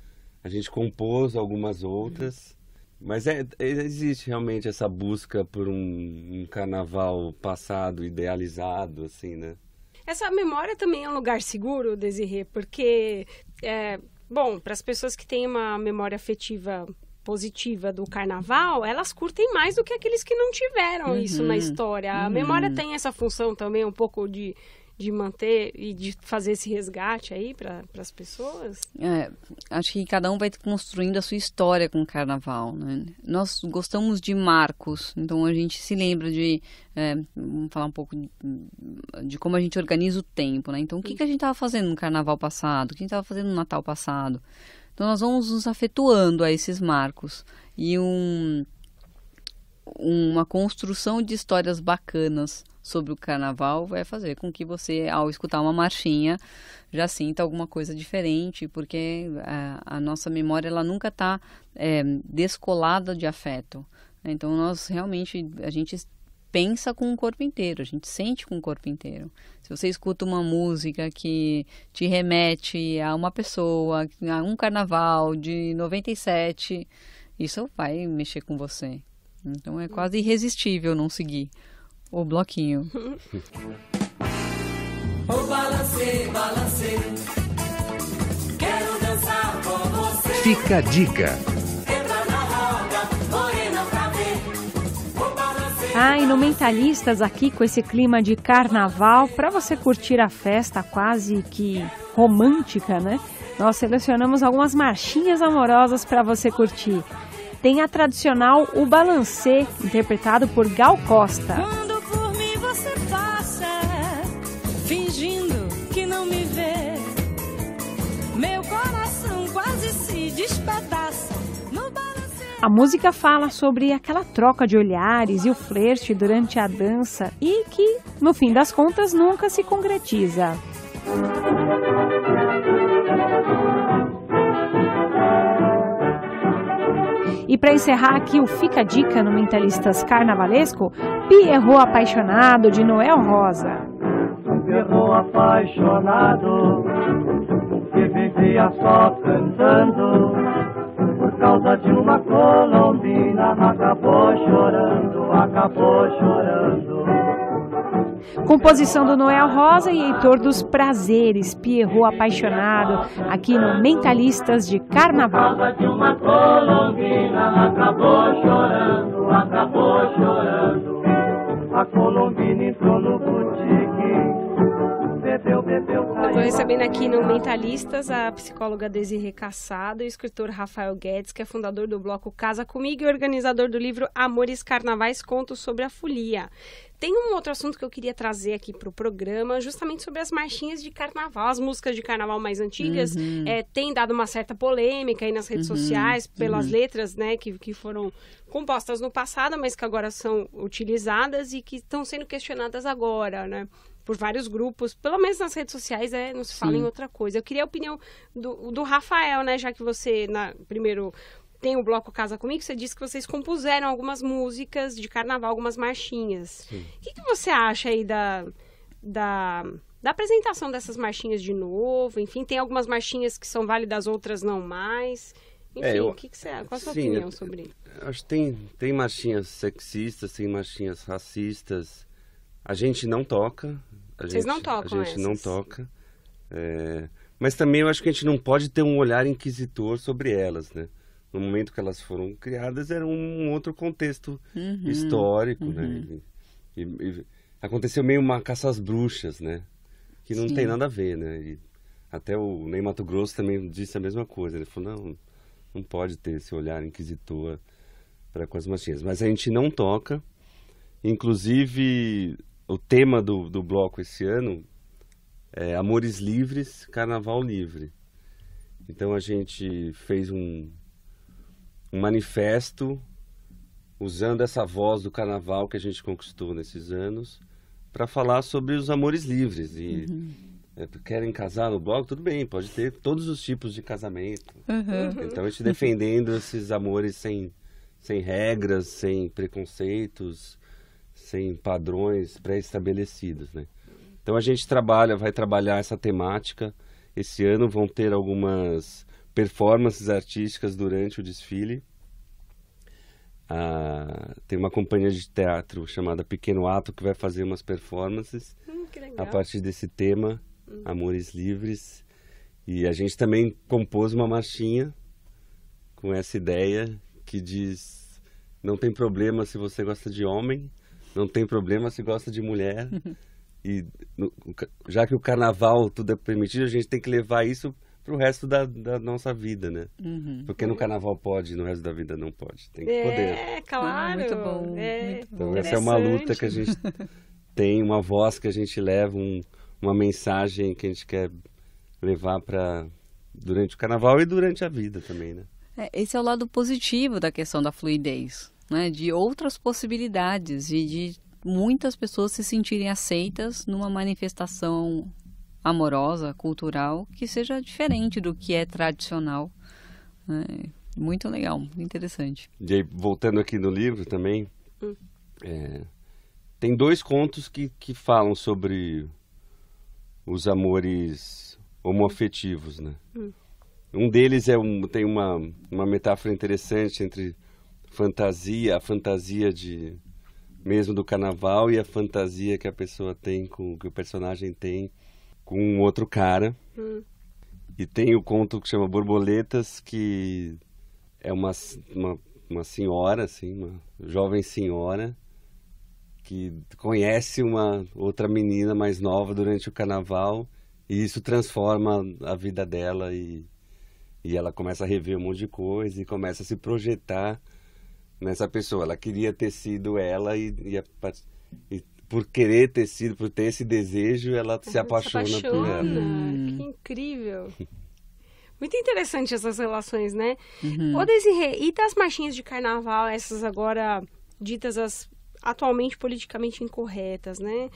a gente compôs algumas outras, mas existe realmente essa busca por um carnaval passado, idealizado, assim, né? Essa memória também é um lugar seguro, Desirê, porque, bom, para as pessoas que têm uma memória afetiva positiva do carnaval, elas curtem mais do que aqueles que não tiveram isso na história. A memória tem essa função também um pouco de manter e de fazer esse resgate aí para as pessoas? Acho que cada um vai construindo a sua história com o carnaval, né? Nós gostamos de marcos, então a gente se lembra vamos falar um pouco de como a gente organiza o tempo, né? Então, o que a gente estava fazendo no carnaval passado? O que a gente estava fazendo no Natal passado? Então, nós vamos nos afetuando a esses marcos. E uma construção de histórias bacanas sobre o carnaval vai fazer com que você, ao escutar uma marchinha, já sinta alguma coisa diferente, porque a nossa memória ela nunca está descolada de afeto. Então, a gente pensa com o corpo inteiro, a gente sente com o corpo inteiro. Se você escuta uma música que te remete a uma pessoa, a um carnaval de 97, isso vai mexer com você. Então é quase irresistível não seguir o bloquinho. O balancê, balancê, quero dançar com você. Fica a dica. Entra na roda, morena pra ver. O balancê. E no Mentalistas aqui com esse clima de carnaval, para você curtir a festa quase que romântica, né? Nós selecionamos algumas marchinhas amorosas para você curtir. Tem a tradicional O Balancê, interpretado por Gal Costa. Quando por mim você passa, fingindo que não me vê, meu coração quase se despedaça no balancê. A música fala sobre aquela troca de olhares e o flerte durante a dança e que, no fim das contas, nunca se concretiza. E para encerrar aqui o Fica a Dica no Mentalistas Carnavalesco, Pierrot Apaixonado, de Noel Rosa. Pierrot apaixonado, que vivia só cantando, por causa de uma colombina, acabou chorando. Composição do Noel Rosa e Heitor dos Prazeres, Pierrot Apaixonado, aqui no Mentalistas de Carnaval. Por causa de uma colombina, acabou chorando. A colombina entrou no boutique, bebeu, Eu tô recebendo recebendo aqui no Mentalistas a psicóloga Desirê Cassado e o escritor Rafael Guedes, que é fundador do bloco Casa Comigo e organizador do livro Amores Carnavais, Contos sobre a Folia. Tem um outro assunto que eu queria trazer aqui para o programa, justamente sobre as marchinhas de carnaval. As músicas de carnaval mais antigas têm dado uma certa polêmica aí nas redes sociais, pelas letras, né, que foram compostas no passado, mas que agora são utilizadas e que estão sendo questionadas agora, né, por vários grupos. Pelo menos nas redes sociais não se fala em outra coisa. Eu queria a opinião do Rafael, né, já que você, primeiro... tem o bloco Casa Comigo, você disse que vocês compuseram algumas músicas de carnaval, algumas marchinhas. O que você acha aí da apresentação dessas marchinhas de novo? Enfim, tem algumas marchinhas que são válidas, outras não mais. Enfim, o que você acha? Qual a sua opinião sobre isso? Acho que tem marchinhas sexistas, tem marchinhas racistas. A gente não toca. Vocês não tocam A gente não toca. Mas também eu acho que a gente não pode ter um olhar inquisitor sobre elas, né? No momento que elas foram criadas, era um outro contexto histórico, né? E aconteceu meio uma caça às bruxas, né? Que não tem nada a ver, né? E até o Ney Matogrosso também disse a mesma coisa. Ele falou, não pode ter esse olhar inquisitor para com as marchinhas. Mas a gente não toca. Inclusive, o tema do bloco esse ano é Amores Livres, Carnaval Livre. Então a gente fez um manifesto usando essa voz do carnaval que a gente conquistou nesses anos para falar sobre os amores livres. E querem casar no bloco? Tudo bem, pode ter todos os tipos de casamento. Então a gente defendendo esses amores sem regras, sem preconceitos, sem padrões pré-estabelecidos, né? Então a gente vai trabalhar essa temática. Esse ano vão ter algumas performances artísticas durante o desfile. Tem uma companhia de teatro chamada Pequeno Ato que vai fazer umas performances a partir desse tema, Amores Livres. E a gente também compôs uma marchinha com essa ideia que diz: não tem problema se você gosta de homem, não tem problema se gosta de mulher. E já que o carnaval tudo é permitido, a gente tem que levar isso pro resto da nossa vida, né? Porque no carnaval pode, no resto da vida não pode. Tem que poder. Claro. Muito bom. Muito bom. Então essa é uma luta que a gente tem, uma voz que a gente leva, uma mensagem que a gente quer levar durante o carnaval e durante a vida também, né? Esse é o lado positivo da questão da fluidez, né? De outras possibilidades e de muitas pessoas se sentirem aceitas numa manifestação amorosa, cultural, que seja diferente do que é tradicional. Muito legal, muito interessante. E aí, voltando aqui no livro também, tem 2 contos que falam sobre os amores homoafetivos, né? Um deles tem uma metáfora interessante entre a fantasia mesmo do carnaval e a fantasia que a pessoa tem, que o personagem tem com um outro cara. E tem o conto que chama Borboletas, que é uma senhora, assim, uma jovem senhora, que conhece uma outra menina mais nova durante o carnaval, e isso transforma a vida dela, e ela começa a rever um monte de coisa, e começa a se projetar nessa pessoa. Ela queria ter sido ela, e por querer ter sido, por ter esse desejo, ela se apaixona por ela. Que incrível! Muito interessante essas relações, né? Ô, Desirê, e das marchinhas de carnaval, essas agora ditas as atualmente politicamente incorretas, né?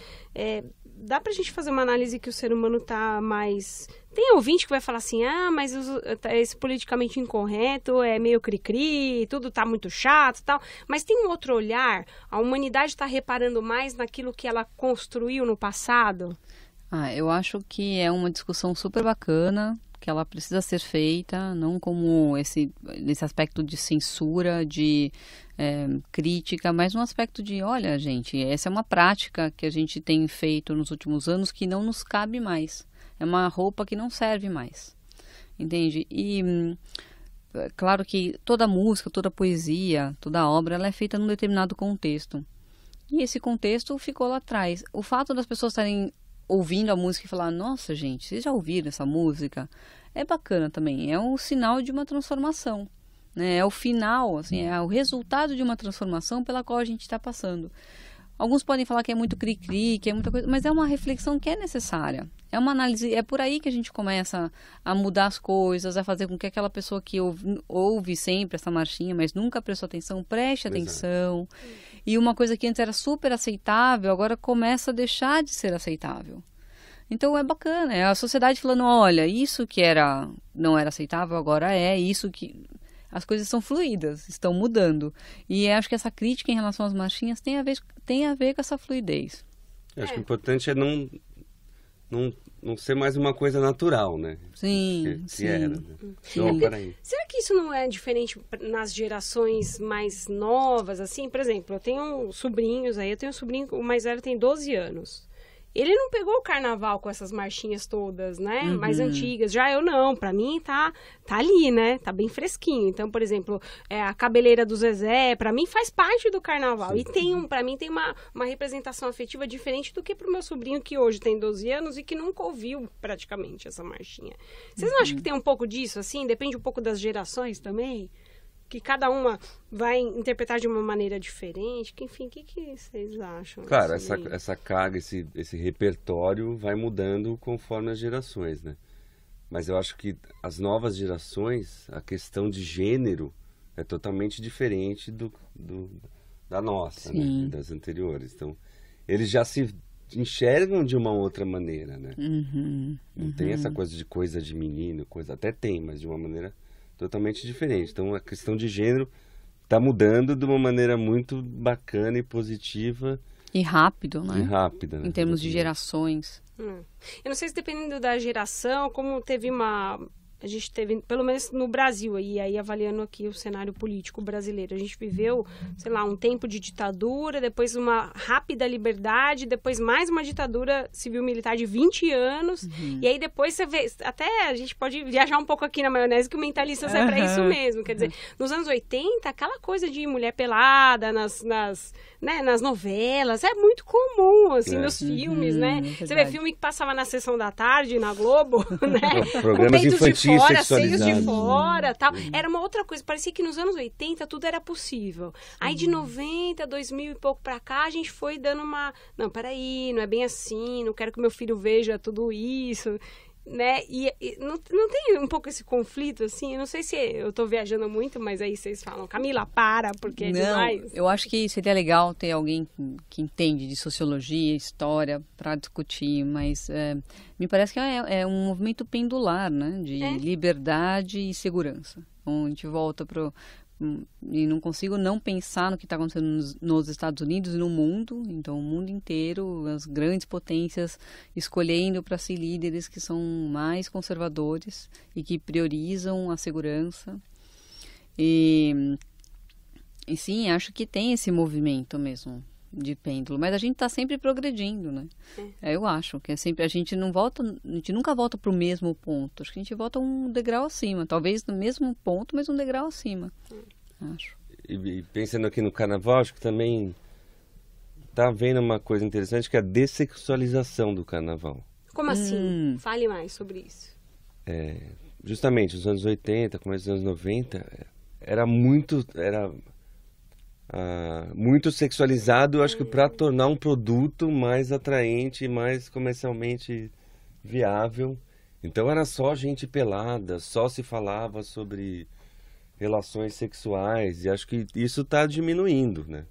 Dá pra gente fazer uma análise que o ser humano tá mais... Tem ouvinte que vai falar assim, mas esse politicamente incorreto é meio cri-cri, tudo tá muito chato e tal. Mas tem um outro olhar, a humanidade tá reparando mais naquilo que ela construiu no passado? Eu acho que é uma discussão super bacana, que ela precisa ser feita, não como nesse aspecto de censura, de crítica, mas no aspecto de, olha, gente, essa é uma prática que a gente tem feito nos últimos anos que não nos cabe mais. É uma roupa que não serve mais, entende? E claro que toda música, toda poesia, toda obra, ela é feita num determinado contexto. E esse contexto ficou lá atrás. O fato das pessoas estarem ouvindo a música e falar, nossa, gente, vocês já ouviram essa música? É bacana também, é um sinal de uma transformação, né? É o final, assim, é o resultado de uma transformação pela qual a gente está passando. Alguns podem falar que é muito cri-cri, que é muita coisa, mas é uma reflexão que é necessária. É uma análise, é por aí que a gente começa a mudar as coisas, a fazer com que aquela pessoa que ouve sempre essa marchinha, mas nunca prestou atenção, preste atenção. E uma coisa que antes era super aceitável, agora começa a deixar de ser aceitável. Então é bacana, é a sociedade falando, olha, isso que não era aceitável, agora é, isso que... As coisas são fluídas, estão mudando. E acho que essa crítica em relação às marchinhas tem a ver com essa fluidez. Eu acho que o importante é não ser mais uma coisa natural, né? Sim, que era, né? Então, peraí. Será que isso não é diferente nas gerações mais novas, assim? Por exemplo, eu tenho sobrinhos aí, eu tenho um sobrinho, o mais velho tem 12 anos. Ele não pegou o carnaval com essas marchinhas todas, né? Mais antigas. Já eu não. Pra mim tá ali, né? Tá bem fresquinho. Então, por exemplo, a cabeleira do Zezé, pra mim faz parte do carnaval. Sim. E pra mim tem uma representação afetiva diferente do que pro meu sobrinho que hoje tem 12 anos e que nunca ouviu praticamente essa marchinha. Vocês não acham que tem um pouco disso, assim? Depende um pouco das gerações também? Que cada uma vai interpretar de uma maneira diferente. Enfim, o que vocês acham? Claro, essa carga, esse repertório vai mudando conforme as gerações, né? Mas eu acho que as novas gerações, a questão de gênero é totalmente diferente da nossa, né? Das anteriores. Então, eles já se enxergam de uma outra maneira, né? Não tem essa coisa de menino, até tem, mas de uma maneira totalmente diferente. Então, a questão de gênero está mudando de uma maneira muito bacana e positiva. E rápido, né? E rápida. Em termos de gerações. Eu não sei se dependendo da geração, como teve a gente teve, pelo menos no Brasil, e aí avaliando aqui o cenário político brasileiro, a gente viveu, sei lá, um tempo de ditadura, depois uma rápida liberdade, depois mais uma ditadura civil-militar de 20 anos, e aí depois você vê, até a gente pode viajar um pouco aqui na maionese, que o Mentalistas é pra isso mesmo, quer dizer, nos anos 80, aquela coisa de mulher pelada nas novelas, é muito comum, assim, nos filmes, né? Você vê filme que passava na sessão da tarde, na Globo, né? Programas infantis fora, seios de fora, tal. Era uma outra coisa, parecia que nos anos 80 tudo era possível. Aí de 90, 2000 e pouco pra cá, a gente foi dando não, peraí, não é bem assim, não quero que meu filho veja tudo isso, né? E não tem um pouco esse conflito, assim? Eu não sei se eu tô viajando muito, mas aí vocês falam, Camila, para, porque é demais. Eu acho que seria legal ter alguém que entende de sociologia, história, para discutir, mas me parece que é um movimento pendular, né? De liberdade e segurança. Então, a gente volta e não consigo não pensar no que está acontecendo nos Estados Unidos e no mundo. Então, o mundo inteiro, as grandes potências escolhendo para si líderes que são mais conservadores e que priorizam a segurança. E sim, acho que tem esse movimento mesmo de pêndulo, mas a gente está sempre progredindo, né? Eu acho que é sempre, a gente nunca volta para o mesmo ponto, acho que a gente volta um degrau acima, talvez no mesmo ponto, mas um degrau acima, acho. E pensando aqui no carnaval, acho que também está havendo uma coisa interessante, que é a dessexualização do carnaval. Como assim? Fale mais sobre isso. Justamente, nos anos 80, começo dos anos 90, era muito sexualizado, acho que para tornar um produto mais atraente, mais comercialmente viável. Então era só gente pelada, só se falava sobre relações sexuais, e acho que isso está diminuindo, né?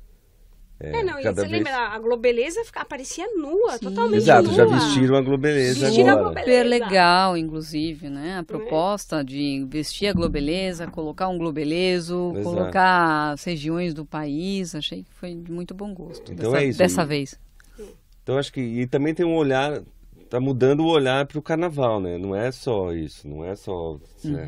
Você lembra, a Globeleza aparecia nua, totalmente Exato, nua. Já vestiram a Globeleza agora. Super legal, inclusive, né? A proposta de vestir a Globeleza, colocar um globelezo, colocar as regiões do país, achei que foi de muito bom gosto então dessa vez. Então acho que, e também tem um olhar, tá mudando o olhar para o carnaval, né? Não é só isso, não é só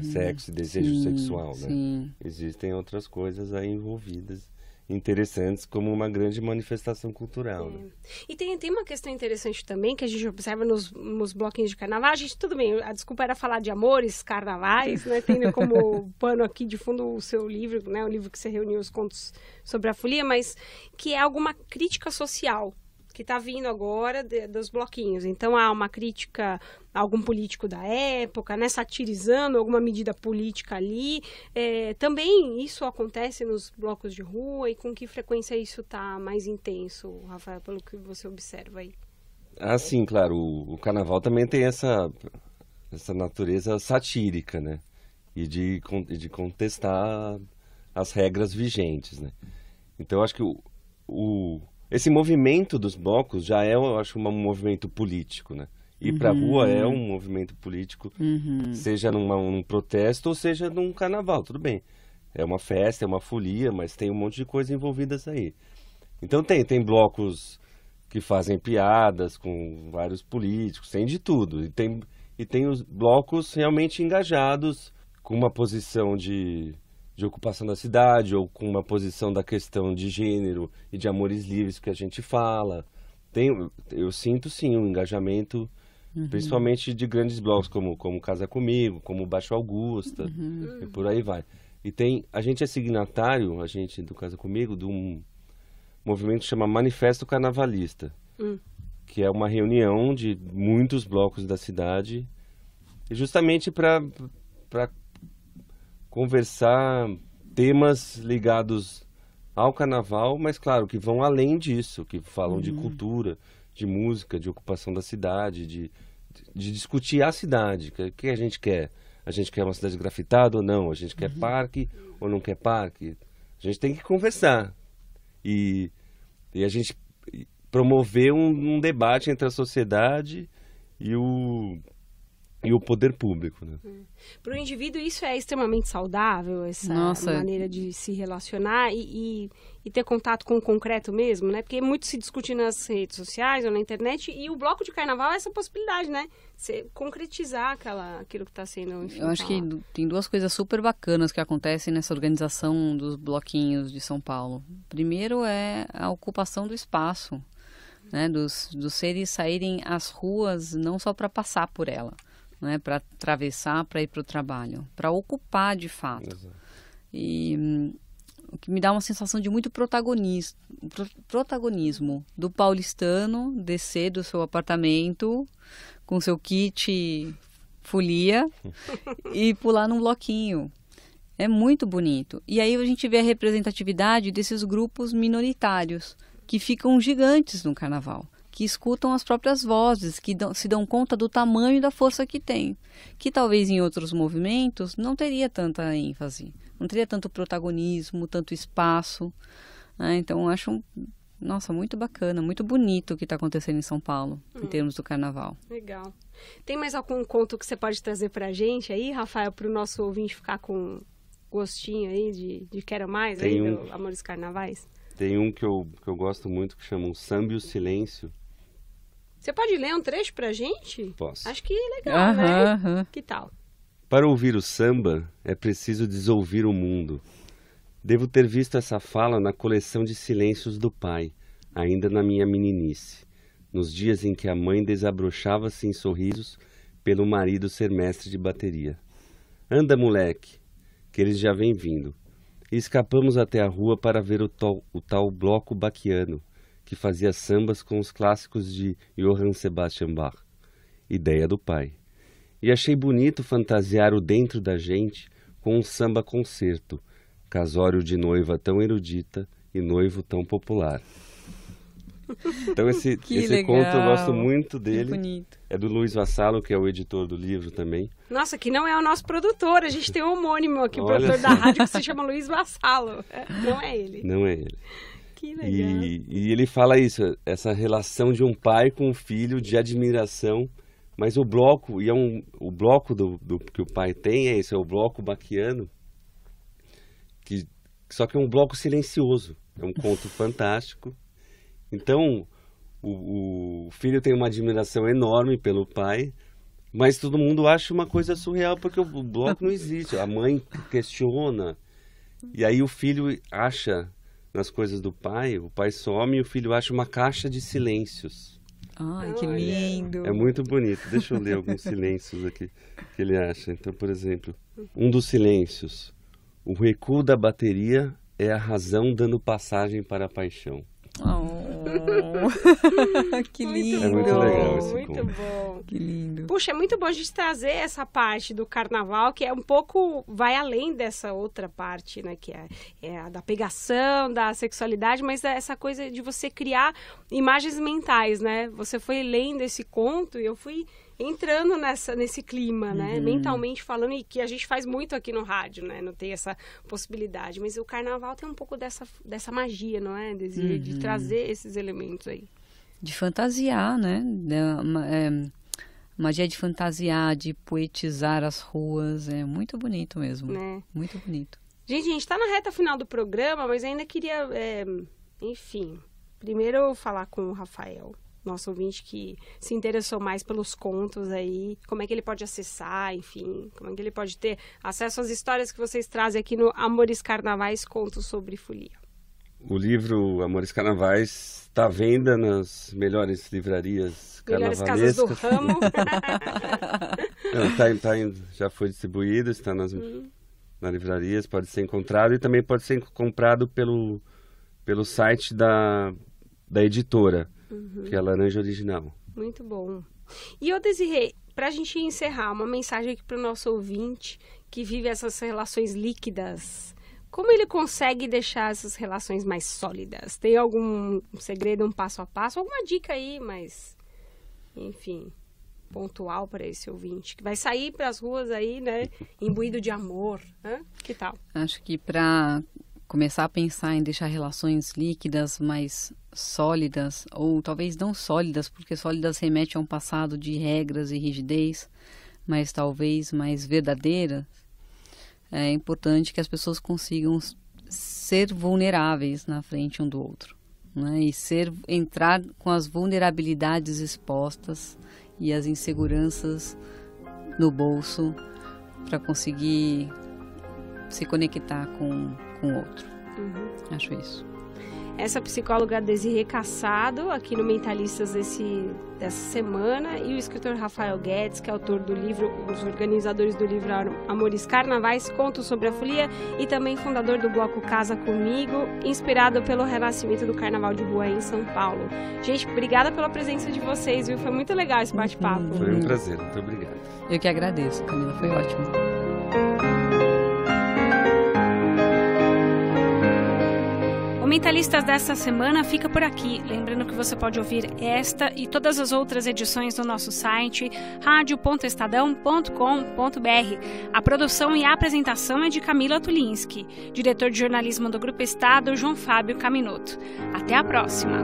sexo e desejo sexual, né? Existem outras coisas aí envolvidas, interessantes, como uma grande manifestação cultural. Né? E tem uma questão interessante também, que a gente observa nos bloquinhos de carnaval. Tudo bem, a desculpa era falar de amores, carnavais, né? Tendo como pano aqui de fundo o seu livro, né? O livro que você reuniu os contos sobre a folia, mas que é alguma crítica social que está vindo agora dos bloquinhos. Então há uma crítica a algum político da época, né, satirizando alguma medida política ali. Também isso acontece nos blocos de rua, e com que frequência isso está mais intenso, Rafael, pelo que você observa aí? Ah, sim, claro. O carnaval também tem essa natureza satírica, né? E de contestar as regras vigentes, né? Então, eu acho que esse movimento dos blocos já é, eu acho, um movimento político, né? Ir pra rua é um movimento político, seja num protesto ou seja num carnaval, tudo bem. É uma festa, é uma folia, mas tem um monte de coisa envolvidas aí. Então tem blocos que fazem piadas com vários políticos, tem de tudo. E tem os blocos realmente engajados, com uma posição de ocupação da cidade, ou com uma posição da questão de gênero e de amores livres que a gente fala. Eu sinto, sim, um engajamento, principalmente de grandes blocos, como Casa Comigo, como Baixo Augusta, e por aí vai. E a gente é signatário, a gente do Casa Comigo, de um movimento que chama Manifesto Carnavalista, que é uma reunião de muitos blocos da cidade, justamente para conversar temas ligados ao carnaval, mas claro, que vão além disso, que falam de cultura, de música, de ocupação da cidade, de discutir a cidade. O que a gente quer? A gente quer uma cidade grafitada ou não? A gente quer parque ou não quer parque? A gente tem que conversar. E a gente promover um debate entre a sociedade e o poder público, né? Para o indivíduo isso é extremamente saudável, essa maneira de se relacionar e ter contato com o concreto mesmo, né? Porque muito se discute nas redes sociais ou na internet, e o bloco de carnaval é essa possibilidade, né? Você concretizar aquilo que está sendo, enfim, eu acho que tem duas coisas super bacanas que acontecem nessa organização dos bloquinhos de São Paulo. Primeiro é a ocupação do espaço, né? Dos seres saírem às ruas não só para passar por ela, né, para atravessar, para ir para o trabalho, para ocupar de fato. Exato. E o que me dá uma sensação de muito protagonismo do paulistano descer do seu apartamento com seu kit folia e pular num bloquinho. É muito bonito. E aí a gente vê a representatividade desses grupos minoritários que ficam gigantes no carnaval, que escutam as próprias vozes, que se dão conta do tamanho e da força que tem, que talvez em outros movimentos não teria tanta ênfase, não teria tanto protagonismo, tanto espaço, né? Então eu acho, muito bacana, muito bonito o que está acontecendo em São Paulo, em termos do carnaval. Legal. Tem mais algum conto que você pode trazer para a gente aí, Rafael, para o nosso ouvinte ficar com gostinho aí de quero mais, do Amores Carnavais? Tem um que eu gosto muito, que chama O Samba e o Silêncio. Você pode ler um trecho pra gente? Posso. Acho que é legal, né? Que tal? Para ouvir o samba, é preciso desouvir o mundo. Devo ter visto essa fala na coleção de silêncios do pai, ainda na minha meninice, nos dias em que a mãe desabrochava-se em sorrisos pelo marido ser mestre de bateria. Anda, moleque, que eles já vêm vindo. E escapamos até a rua para ver o tal bloco baquiano, que fazia sambas com os clássicos de Johann Sebastian Bach, ideia do pai. E achei bonito fantasiar o dentro da gente com um samba-concerto, casório de noiva tão erudita e noivo tão popular. Então esse conto eu gosto muito dele. Bonito. É do Luiz Vassalo, que é o editor do livro também. Nossa, que não é o nosso produtor, a gente tem um homônimo aqui, o produtor da rádio, que se chama Luiz Vassalo. Não é ele. Não é ele. Que legal. E ele fala isso, essa relação de um pai com um filho, de admiração, mas o bloco, o bloco que o pai tem é esse, é o bloco baquiano, só que é um bloco silencioso, é um conto fantástico. Então, o filho tem uma admiração enorme pelo pai, mas todo mundo acha uma coisa surreal, porque o bloco não existe, a mãe questiona, e aí o filho acha nas coisas do pai, o pai some e o filho acha uma caixa de silêncios. Ai, que lindo! É muito bonito. Deixa eu ler alguns silêncios aqui que ele acha. Então, por exemplo, um dos silêncios. O recuo da bateria é a razão dando passagem para a paixão. Oh. Que lindo. É muito legal esse muito conto. bom. Que lindo. Puxa, é muito bom a gente trazer essa parte do carnaval, que é um pouco, vai além dessa outra parte, né, que é a da pegação, da sexualidade, mas essa coisa de você criar imagens mentais, né? Você foi lendo esse conto e eu fui entrando nesse clima, né? Mentalmente falando, e que a gente faz muito aqui no rádio, né? Não tem essa possibilidade, mas o carnaval tem um pouco dessa magia, não é? De trazer esses elementos aí. De fantasiar, né? Magia de fantasiar, de poetizar as ruas, é muito bonito mesmo, Né? muito bonito. Gente, a gente tá na reta final do programa, mas ainda queria, enfim, primeiro falar com o Rafael, nosso ouvinte que se interessou mais pelos contos aí, como é que ele pode acessar, enfim, como é que ele pode ter acesso às histórias que vocês trazem aqui no Amores Carnavais, Contos sobre Folia. O livro Amores Carnavais está à venda nas melhores livrarias Melhores casas do carnavalescas. ramo. Já foi distribuído, está nas livrarias, pode ser encontrado e também pode ser comprado pelo site da editora, que é a Laranja Original. Muito bom. E, Desirê, para a gente encerrar, uma mensagem aqui para o nosso ouvinte que vive essas relações líquidas. Como ele consegue deixar essas relações mais sólidas? Tem algum segredo, um passo a passo? Alguma dica aí, mas, enfim, pontual para esse ouvinte que vai sair para as ruas aí, né, imbuído de amor, né? Que tal? Acho que para começar a pensar em deixar relações líquidas mais sólidas, ou talvez não sólidas, porque sólidas remete a um passado de regras e rigidez, mas talvez mais verdadeiras, é importante que as pessoas consigam ser vulneráveis na frente um do outro, né? E entrar com as vulnerabilidades expostas e as inseguranças no bolso para conseguir se conectar com o outro. Acho isso. Essa psicóloga Desirê Cassado, aqui no Mentalistas dessa semana, e o escritor Rafael Guedes, que é autor do livro, os organizadores do livro Amores Carnavais, Contos sobre a Folia, e também fundador do bloco Casa Comigo, inspirado pelo renascimento do Carnaval de Rua em São Paulo. Gente, obrigada pela presença de vocês, viu? Foi muito legal esse bate-papo. Foi um prazer, muito obrigado. Eu que agradeço, Camila, foi ótimo. O Mentalistas dessa semana fica por aqui. Lembrando que você pode ouvir esta e todas as outras edições no nosso site radio.estadão.com.br. A produção e a apresentação é de Camila Tulinski. Diretor de jornalismo do Grupo Estado, João Fábio Caminoto. Até a próxima!